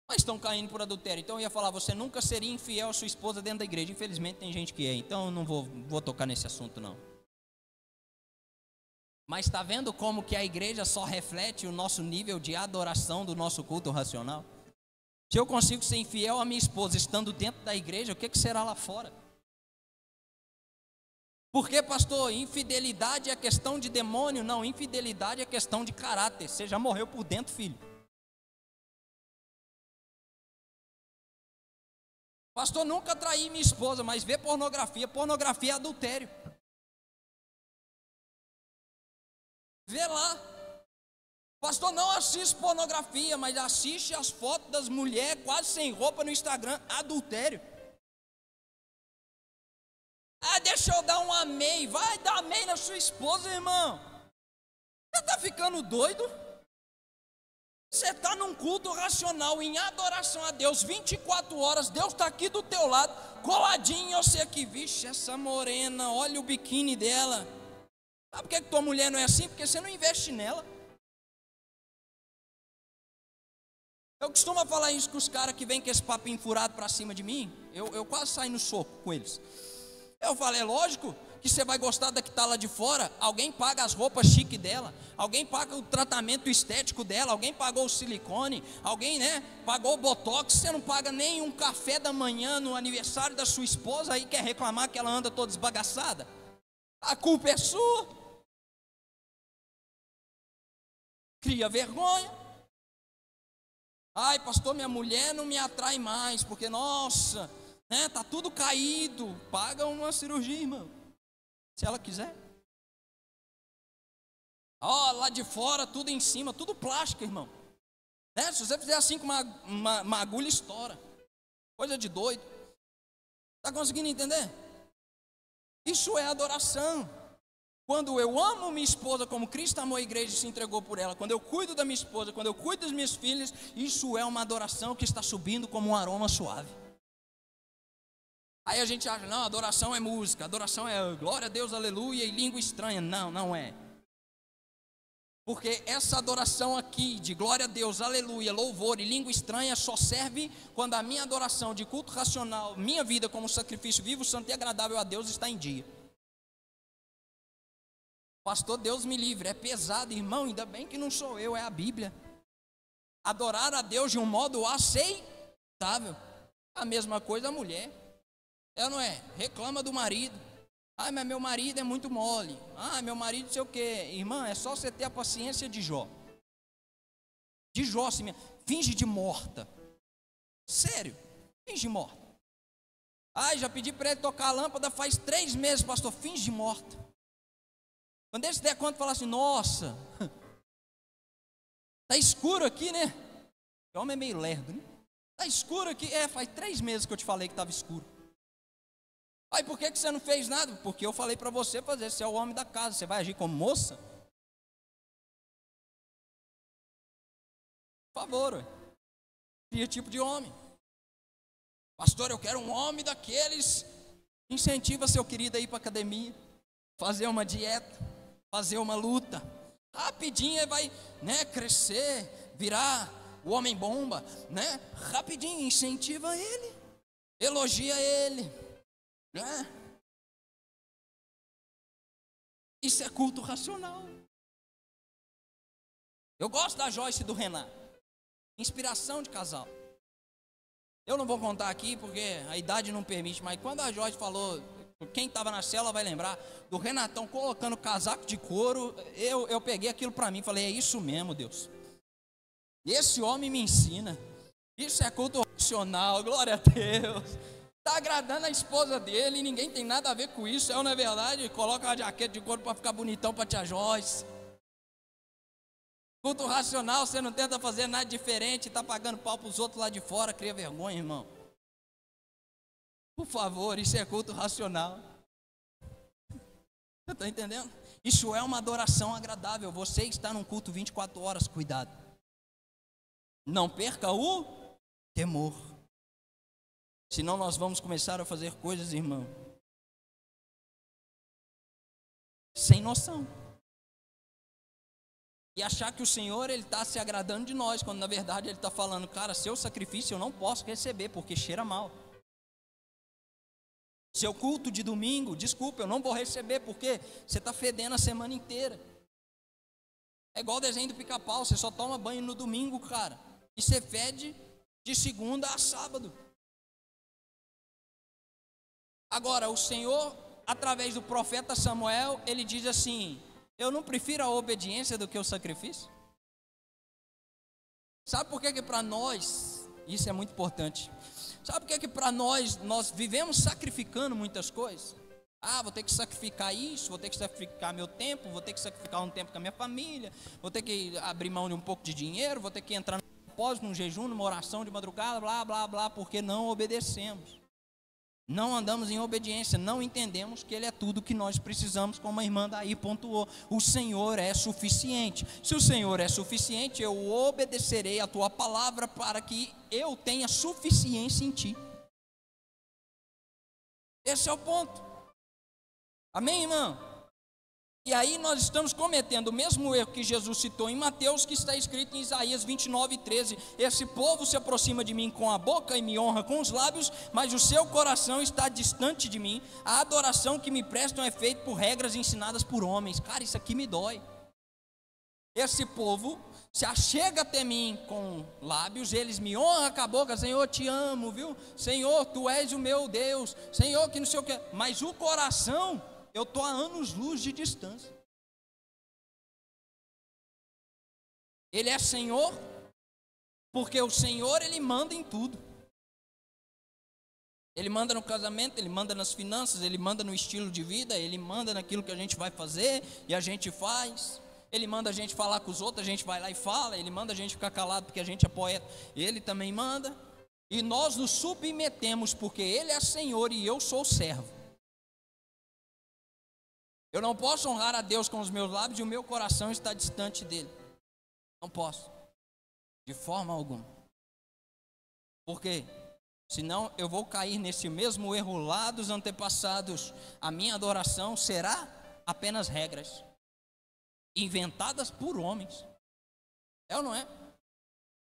Mas estão caindo por adultério. Então eu ia falar, você nunca seria infiel à sua esposa dentro da igreja. Infelizmente tem gente que é, então eu não vou tocar nesse assunto não. Mas está vendo como que a igreja só reflete o nosso nível de adoração do nosso culto racional? Se eu consigo ser infiel à minha esposa estando dentro da igreja, o que será lá fora? Porque, pastor, infidelidade é questão de demônio? Não, infidelidade é questão de caráter. Você já morreu por dentro, filho. Pastor, nunca traí minha esposa, mas vê pornografia. Pornografia é adultério. Vê lá. Pastor, não assiste pornografia, mas assiste as fotos das mulheres quase sem roupa no Instagram. Adultério. Ah, deixa eu dar um amém. Vai dar amém na sua esposa, irmão. Você está ficando doido? Você está num culto racional, em adoração a Deus, 24 horas, Deus está aqui do teu lado, coladinho, eu sei aqui, vixe, essa morena, olha o biquíni dela. Sabe por que tua mulher não é assim? Porque você não investe nela. Eu costumo falar isso com os caras que vêm com esse papinho furado para cima de mim, eu quase saio no soco com eles. Eu falo, é lógico que você vai gostar da que está lá de fora. Alguém paga as roupas chique dela, alguém paga o tratamento estético dela, alguém pagou o silicone, alguém, né, pagou o botox. Você não paga nem um café da manhã no aniversário da sua esposa, aí quer reclamar que ela anda toda esbagaçada. A culpa é sua. Cria vergonha. Ai, pastor, minha mulher não me atrai mais, porque, nossa, né, tá tudo caído. Paga uma cirurgia, irmão, se ela quiser. Ó, lá de fora, tudo em cima, tudo plástico, irmão. Né? Se você fizer assim com uma agulha, estoura. Coisa de doido. Está conseguindo entender? Isso é adoração. Quando eu amo minha esposa como Cristo amou a igreja e se entregou por ela, quando eu cuido da minha esposa, quando eu cuido das minhas filhas, isso é uma adoração que está subindo como um aroma suave. Aí a gente acha, não, adoração é música, adoração é glória a Deus, aleluia, e língua estranha. Não, não é. Porque essa adoração aqui de glória a Deus, aleluia, louvor e língua estranha só serve quando a minha adoração de culto racional, minha vida como sacrifício vivo, santo e agradável a Deus está em dia. Pastor, Deus me livre, é pesado, irmão, ainda bem que não sou eu, é a Bíblia. Adorar a Deus de um modo aceitável. A mesma coisa a mulher. Ela não é, reclama do marido. Ah, mas meu marido é muito mole. Ah, meu marido não sei o quê. Irmã, é só você ter a paciência de Jó. De Jó, assim, finge de morta. Sério, finge de morta. Ah, já pedi para ele tocar a lâmpada faz 3 meses, pastor, finge de morta. Quando ele se der conta, fala assim, nossa, tá escuro aqui, né? O homem é meio lerdo, né? Está escuro aqui? Faz 3 meses que eu te falei que estava escuro. Aí por que você não fez nada? Porque eu falei para você fazer, você é o homem da casa, você vai agir como moça? Por favor, cria tipo de homem. Pastor, eu quero um homem daqueles. Incentiva seu querido a ir para a academia, fazer uma dieta, fazer uma luta. Rapidinho ele vai, crescer, virar o homem bomba, Rapidinho, incentiva ele, elogia ele, Isso é culto racional. Eu gosto da Joyce e do Renato, inspiração de casal. Eu não vou contar aqui porque a idade não permite, mas quando a Joyce falou, quem estava na cela vai lembrar, do Renatão colocando casaco de couro, eu peguei aquilo para mim, falei, é isso mesmo, Deus. Esse homem me ensina, isso é culto racional, glória a Deus. Está agradando a esposa dele e ninguém tem nada a ver com isso, não é verdade? Coloca uma jaqueta de couro para ficar bonitão para tia Joyce. Culto racional, você não tenta fazer nada diferente, está pagando pau para os outros lá de fora, cria vergonha, irmão. Por favor, isso é culto racional. Você está entendendo? Isso é uma adoração agradável. Você está num culto 24 horas, cuidado. Não perca o temor. Senão nós vamos começar a fazer coisas, irmão, sem noção. E achar que o Senhor, Ele está se agradando de nós, quando na verdade Ele está falando, cara, seu sacrifício eu não posso receber, porque cheira mal. Seu culto de domingo, desculpa, eu não vou receber, porque você está fedendo a semana inteira. É igual o desenho do Pica-Pau, você só toma banho no domingo, cara, e você fede de segunda a sábado. Agora, o Senhor, através do profeta Samuel, ele diz assim, eu não prefiro a obediência do que o sacrifício. Sabe por que para nós, isso é muito importante, sabe por que para nós vivemos sacrificando muitas coisas? Vou ter que sacrificar isso, vou ter que sacrificar meu tempo, vou ter que sacrificar um tempo com a minha família, vou ter que abrir mão de um pouco de dinheiro, vou ter que entrar num propósito, num jejum, numa oração de madrugada, blá, blá, blá, porque não obedecemos. Não andamos em obediência, não entendemos que Ele é tudo que nós precisamos, como a irmã daí pontuou. O Senhor é suficiente. Se o Senhor é suficiente, eu obedecerei a Tua palavra para que eu tenha suficiência em Ti. Esse é o ponto. Amém, irmão? E aí nós estamos cometendo o mesmo erro que Jesus citou em Mateus, que está escrito em Isaías 29:13. Esse povo se aproxima de mim com a boca e me honra com os lábios, mas o seu coração está distante de mim. A adoração que me prestam é feita por regras ensinadas por homens. Cara, isso aqui me dói. Esse povo se achega até mim com lábios, eles me honram com a boca, Senhor, te amo, viu? Senhor, Tu és o meu Deus, Senhor, que não sei o que. Mas o coração, eu estou a anos-luz de distância. Ele é Senhor, porque o Senhor, Ele manda em tudo. Ele manda no casamento, Ele manda nas finanças, Ele manda no estilo de vida, Ele manda naquilo que a gente vai fazer e a gente faz. Ele manda a gente falar com os outros, a gente vai lá e fala. Ele manda a gente ficar calado porque a gente é poeta, Ele também manda. E nós nos submetemos porque Ele é Senhor e eu sou servo. Eu não posso honrar a Deus com os meus lábios e o meu coração está distante dele. Não posso, de forma alguma. Por quê? Senão eu vou cair nesse mesmo erro lá dos antepassados. A minha adoração será apenas regras inventadas por homens. É ou não é?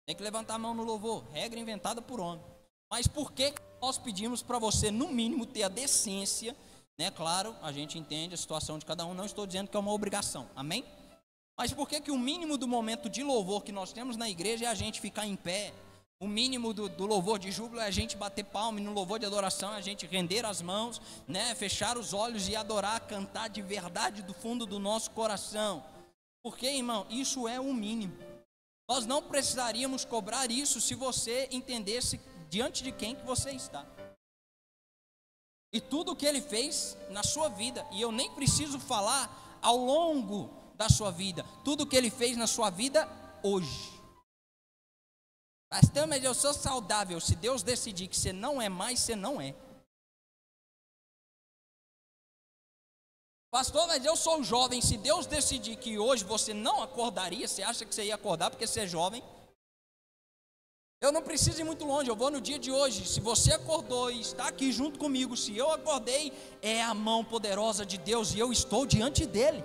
Tem que levantar a mão no louvor. Regra inventada por homem. Mas por que nós pedimos para você, no mínimo, ter a decência? Claro, a gente entende a situação de cada um, não estou dizendo que é uma obrigação, amém? Mas por que o mínimo do momento de louvor que nós temos na igreja é a gente ficar em pé? O mínimo do louvor de júbilo é a gente bater palma, e no louvor de adoração é a gente render as mãos, fechar os olhos e adorar, cantar de verdade do fundo do nosso coração. Porque, irmão, isso é o mínimo. Nós não precisaríamos cobrar isso se você entendesse diante de quem que você está. E tudo o que Ele fez na sua vida, e eu nem preciso falar ao longo da sua vida, tudo o que Ele fez na sua vida hoje. Pastor, mas eu sou saudável. Se Deus decidir que você não é mais, você não é. Pastor, mas eu sou jovem. Se Deus decidir que hoje você não acordaria, você acha que você ia acordar porque você é jovem? Eu não preciso ir muito longe, eu vou no dia de hoje. Se você acordou e está aqui junto comigo, se eu acordei, é a mão poderosa de Deus e eu estou diante dele.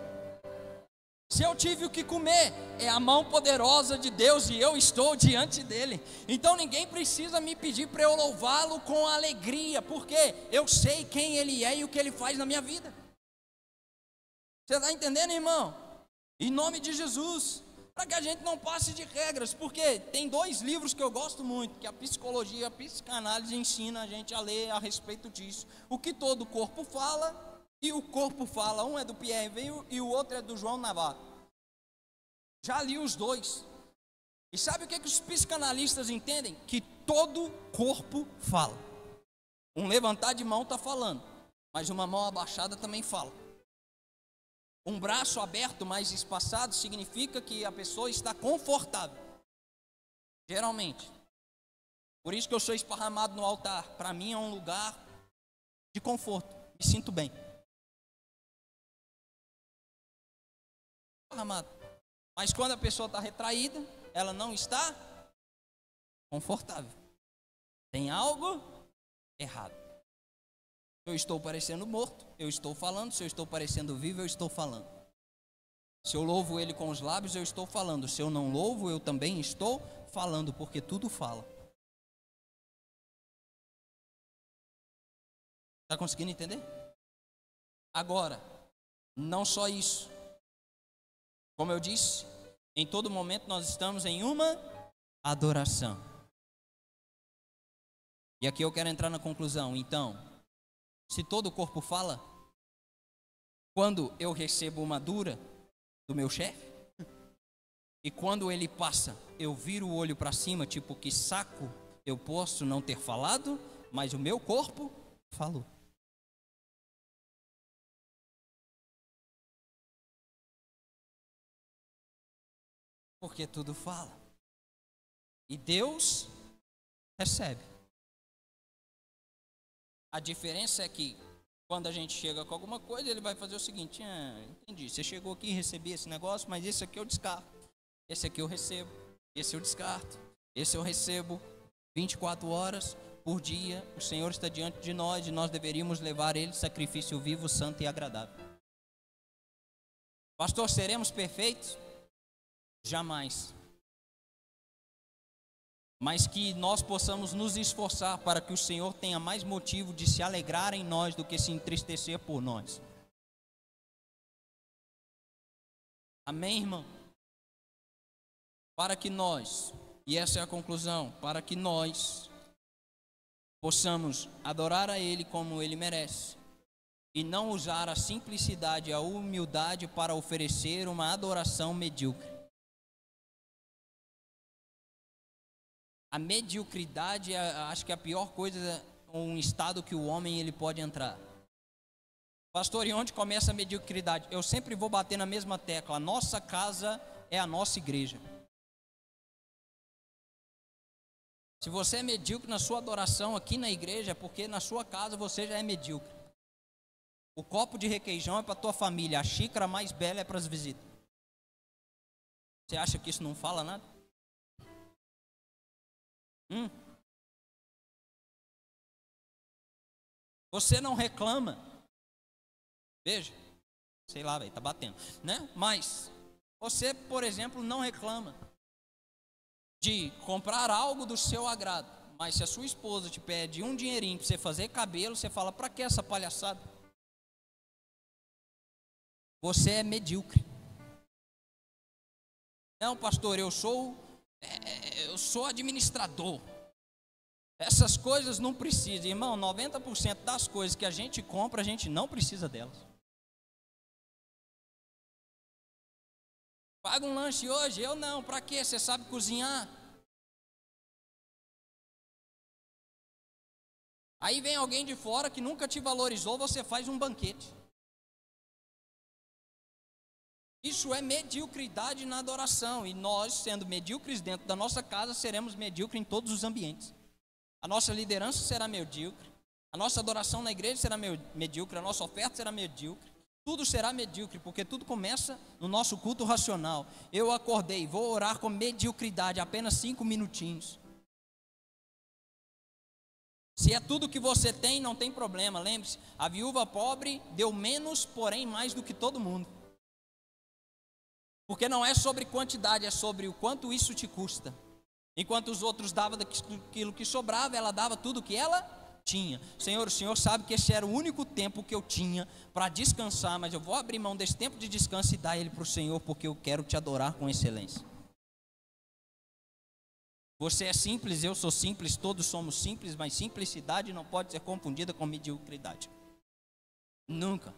Se eu tive o que comer, é a mão poderosa de Deus e eu estou diante dele. Então ninguém precisa me pedir para eu louvá-lo com alegria, porque eu sei quem ele é e o que ele faz na minha vida. Você está entendendo, irmão? Em nome de Jesus, para que a gente não passe de regras, porque tem 2 livros que eu gosto muito, que a psicologia e a psicanálise ensina a gente a ler a respeito disso. O que todo corpo fala e o corpo fala. Um é do Pierre Veil e o outro é do João Navarro. Já li os 2. E sabe o que os psicanalistas entendem? Que todo corpo fala. Um levantar de mão está falando, mas uma mão abaixada também fala. Um braço aberto, mais espaçado, significa que a pessoa está confortável. Geralmente. Por isso que eu sou esparramado no altar. Para mim é um lugar de conforto. Me sinto bem. Esparramado. Mas quando a pessoa está retraída, ela não está confortável. Tem algo errado. Se eu estou parecendo morto, eu estou falando. Se eu estou parecendo vivo, eu estou falando. Se eu louvo ele com os lábios, eu estou falando. Se eu não louvo, eu também estou falando, porque tudo fala. Está conseguindo entender? Agora, não só isso. Como eu disse, em todo momento nós estamos em uma adoração. E aqui eu quero entrar na conclusão. Então, se todo o corpo fala, quando eu recebo uma dura do meu chefe, e quando ele passa, eu viro o olho para cima, tipo, que saco, eu posso não ter falado, mas o meu corpo falou. Porque tudo fala. E Deus recebe. A diferença é que quando a gente chega com alguma coisa, ele vai fazer o seguinte: entendi, você chegou aqui e recebi esse negócio, mas esse aqui eu descarto. Esse aqui eu recebo, esse eu descarto, esse eu recebo. 24 horas por dia, o Senhor está diante de nós e nós deveríamos levar ele sacrifício vivo, santo e agradável. Pastor, seremos perfeitos? Jamais. Mas que nós possamos nos esforçar para que o Senhor tenha mais motivo de se alegrar em nós do que se entristecer por nós. Amém, irmão? Para que nós, e essa é a conclusão, para que nós possamos adorar a Ele como Ele merece, e não usar a simplicidade e a humildade para oferecer uma adoração medíocre. A mediocridade, acho que é a pior coisa, um estado que o homem ele pode entrar. Pastor, e onde começa a mediocridade? Eu sempre vou bater na mesma tecla. A nossa casa é a nossa igreja. Se você é medíocre na sua adoração aqui na igreja, é porque na sua casa você já é medíocre. O copo de requeijão é para a tua família, a xícara mais bela é para as visitas. Você acha que isso não fala nada? Você não reclama. Veja, sei lá, velho, tá batendo, né? Mas você, por exemplo, não reclama de comprar algo do seu agrado. Mas se a sua esposa te pede um dinheirinho para você fazer cabelo, você fala: para que essa palhaçada? Você é medíocre. Não, pastor, eu sou administrador. Essas coisas não precisam, irmão. 90% das coisas que a gente compra, a gente não precisa delas. Paga um lanche hoje? Eu não. Para quê? Você sabe cozinhar? Aí vem alguém de fora que nunca te valorizou, você faz um banquete. Isso é mediocridade na adoração. E nós, sendo medíocres dentro da nossa casa, seremos medíocres em todos os ambientes. A nossa liderança será medíocre. A nossa adoração na igreja será medíocre. A nossa oferta será medíocre. Tudo será medíocre, porque tudo começa no nosso culto racional. Eu acordei, vou orar com mediocridade, apenas 5 minutinhos. Se é tudo que você tem, não tem problema. Lembre-se, a viúva pobre deu menos, porém mais do que todo mundo. Porque não é sobre quantidade, é sobre o quanto isso te custa. Enquanto os outros davam daquilo que sobrava, ela dava tudo o que ela tinha. Senhor, o Senhor sabe que esse era o único tempo que eu tinha para descansar, mas eu vou abrir mão desse tempo de descanso e dar ele para o Senhor, porque eu quero te adorar com excelência. Você é simples, eu sou simples, todos somos simples, mas simplicidade não pode ser confundida com mediocridade. Nunca,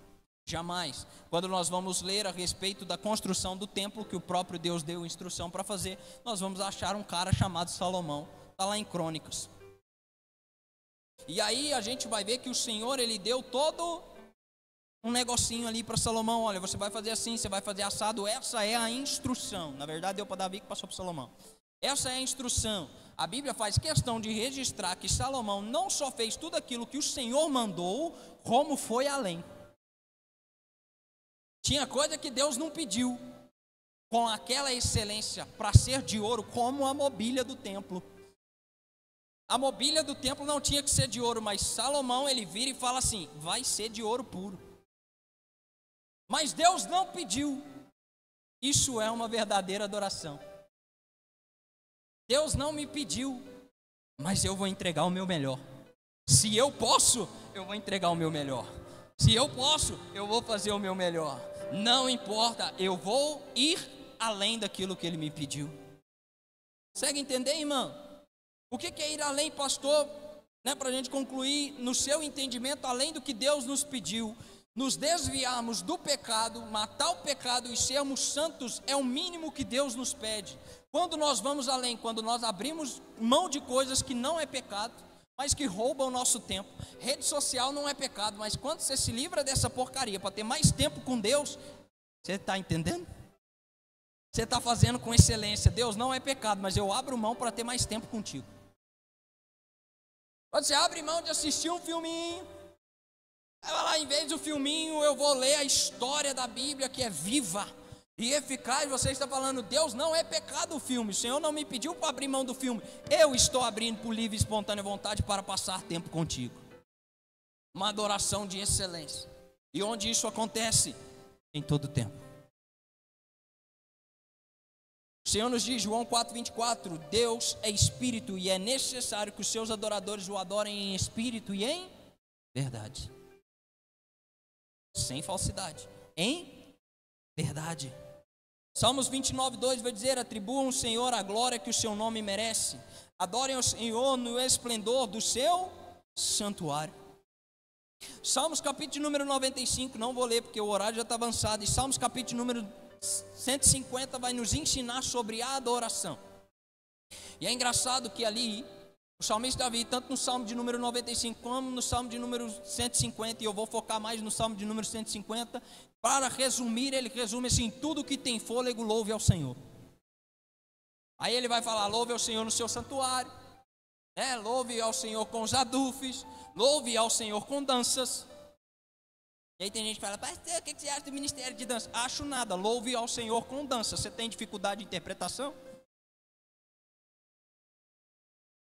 jamais. Quando nós vamos ler a respeito da construção do templo, que o próprio Deus deu instrução para fazer, nós vamos achar um cara chamado Salomão, está lá em Crônicas. E aí a gente vai ver que o Senhor, ele deu todo um negocinho ali para Salomão. Olha, você vai fazer assim, você vai fazer assado. Essa é a instrução. Na verdade deu para Davi, que passou para Salomão. Essa é a instrução. A Bíblia faz questão de registrar que Salomão não só fez tudo aquilo que o Senhor mandou, como foi além. Tinha coisa que Deus não pediu com aquela excelência para ser de ouro, como a mobília do templo. A mobília do templo não tinha que ser de ouro, mas Salomão, ele vira e fala assim: vai ser de ouro puro. Mas Deus não pediu. Isso é uma verdadeira adoração. Deus não me pediu, mas eu vou entregar o meu melhor. Se eu posso, eu vou entregar o meu melhor. Se eu posso, eu vou fazer o meu melhor. Não importa, eu vou ir além daquilo que ele me pediu. Consegue entender, irmão? O que é ir além, pastor? Para a gente concluir, no seu entendimento, além do que Deus nos pediu, nos desviarmos do pecado, matar o pecado e sermos santos, é o mínimo que Deus nos pede. Quando nós vamos além, quando nós abrimos mão de coisas que não é pecado, mas que roubam o nosso tempo. Rede social não é pecado, mas quando você se livra dessa porcaria para ter mais tempo com Deus, você está entendendo? Você está fazendo com excelência. Deus, não é pecado, mas eu abro mão para ter mais tempo contigo. Quando você abre mão de assistir um filminho, vai lá, em vez do filminho, eu vou ler a história da Bíblia, que é viva e eficaz. Você está falando: Deus, não é pecado o filme, o Senhor não me pediu para abrir mão do filme, eu estou abrindo por livre e espontânea vontade para passar tempo contigo. Uma adoração de excelência. E onde isso acontece? Em todo tempo. O Senhor nos diz, João 4,24, Deus é espírito e é necessário que os seus adoradores o adorem em espírito e em verdade. Sem falsidade, em verdade. Salmos 29:2 vai dizer: atribuam ao Senhor a glória que o seu nome merece. Adorem ao Senhor no esplendor do seu santuário. Salmos capítulo número 95, não vou ler porque o horário já está avançado. E Salmos capítulo número 150 vai nos ensinar sobre a adoração. E é engraçado que ali o salmista Davi, tanto no salmo de número 95 como no salmo de número 150, e eu vou focar mais no salmo de número 150, para resumir, ele resume assim: tudo que tem fôlego, louve ao Senhor. Aí ele vai falar: louve ao Senhor no seu santuário, louve ao Senhor com os adufes, louve ao Senhor com danças. E aí tem gente que fala: pastor, o que você acha do ministério de dança? Acho nada, louve ao Senhor com dança. Você tem dificuldade de interpretação?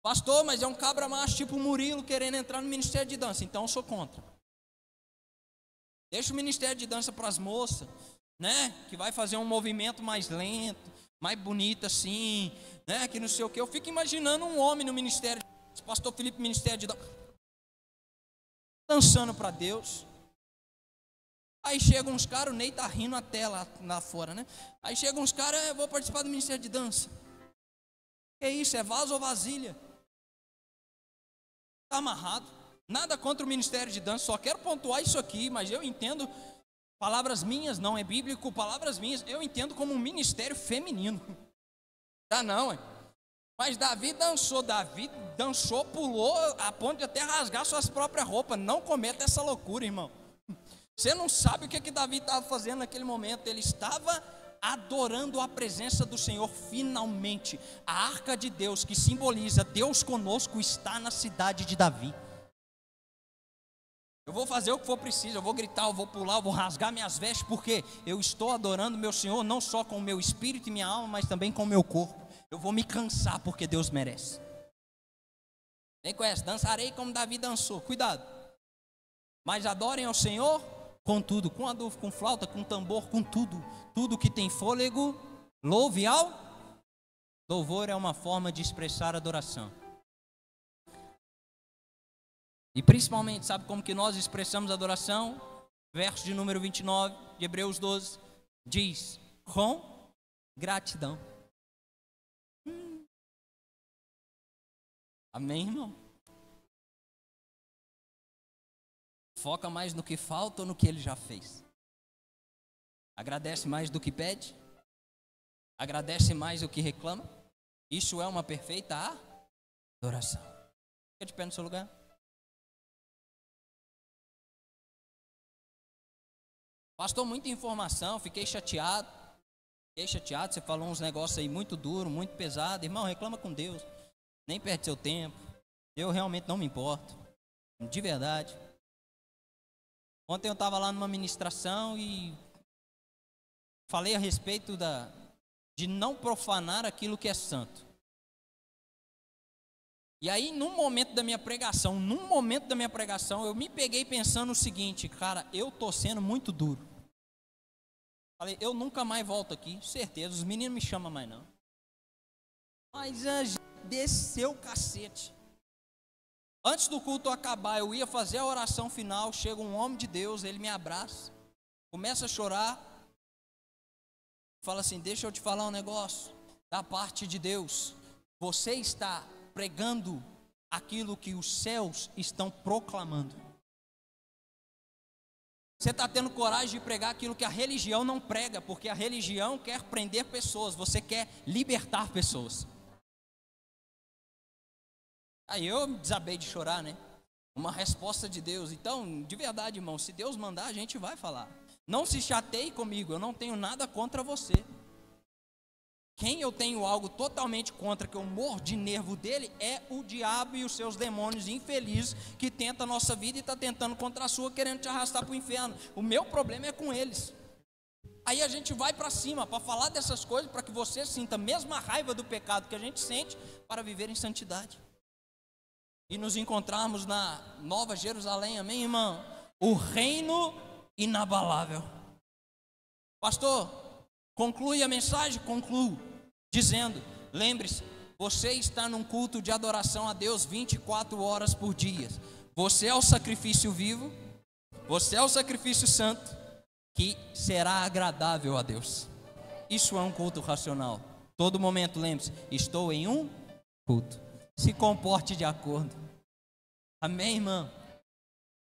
Pastor, mas é um cabra macho tipo Murilo querendo entrar no ministério de dança. Então eu sou contra. Deixa o ministério de dança para as moças, que vai fazer um movimento mais lento, mais bonito assim, que não sei o que. Eu fico imaginando um homem no ministério de dança, pastor Felipe, ministério de dança, dançando para Deus. Aí chegam uns caras, o Ney tá rindo até lá fora, Aí chegam uns caras: eu vou participar do ministério de dança. Que isso, é vaso ou vasilha? Está amarrado. Nada contra o ministério de dança, só quero pontuar isso aqui, mas eu entendo, palavras minhas, não é bíblico, palavras minhas, eu entendo como um ministério feminino. Tá não, Mas Davi dançou, pulou a ponto de até rasgar suas próprias roupas. Não cometa essa loucura, irmão. Você não sabe o que Davi estava fazendo naquele momento. Ele estava adorando a presença do Senhor. Finalmente, a arca de Deus, que simboliza Deus conosco, está na cidade de Davi. Eu vou fazer o que for preciso, eu vou gritar, eu vou pular, eu vou rasgar minhas vestes, porque eu estou adorando meu Senhor, não só com o meu espírito e minha alma, mas também com o meu corpo. Eu vou me cansar, porque Deus merece. Quem conhece? Dançarei como Davi dançou. Cuidado. Mas adorem ao Senhor com tudo, com adolfo, com flauta, com tambor, com tudo. Tudo que tem fôlego, louve ao. Louvor é uma forma de expressar adoração. E principalmente, sabe como que nós expressamos adoração? Verso de número 29 de Hebreus 12, diz: com gratidão. Amém, irmão? Foca mais no que falta ou no que ele já fez? Agradece mais do que pede? Agradece mais do que reclama? Isso é uma perfeita adoração. Fica de pé no seu lugar. Pastor, muita informação, fiquei chateado. Você falou uns negócios aí muito duros, muito pesados. Irmão, reclama com Deus. Nem perde seu tempo. Eu realmente não me importo. De verdade. Ontem eu estava lá numa ministração e falei a respeito de não profanar aquilo que é santo. E aí, num momento da minha pregação, eu me peguei pensando o seguinte: cara, eu tô sendo muito duro. Falei, eu nunca mais volto aqui, certeza, os meninos me chamam mais não. Mas a gente desceu o cacete. Antes do culto acabar, eu ia fazer a oração final, chega um homem de Deus, ele me abraça, começa a chorar, fala assim: deixa eu te falar um negócio, da parte de Deus, você está pregando aquilo que os céus estão proclamando. Você está tendo coragem de pregar aquilo que a religião não prega, porque a religião quer prender pessoas, você quer libertar pessoas. Aí eu desabei de chorar, né? Uma resposta de Deus. Então, de verdade, irmão, se Deus mandar, a gente vai falar. Não se chateie comigo, eu não tenho nada contra você. Quem eu tenho algo totalmente contra, que eu morro de nervo dele, é o diabo e os seus demônios infelizes que tentam a nossa vida e está tentando contra a sua, querendo te arrastar para o inferno. O meu problema é com eles. Aí a gente vai para cima para falar dessas coisas, para que você sinta a mesma raiva do pecado que a gente sente, para viver em santidade. E nos encontrarmos na Nova Jerusalém, amém, irmão? O reino inabalável. Pastor, conclui a mensagem? Concluo, dizendo: lembre-se, você está num culto de adoração a Deus 24 horas por dia. Você é o sacrifício vivo, você é o sacrifício santo, que será agradável a Deus. Isso é um culto racional. Todo momento, lembre-se, estou em um culto. Se comporte de acordo. Amém, irmão?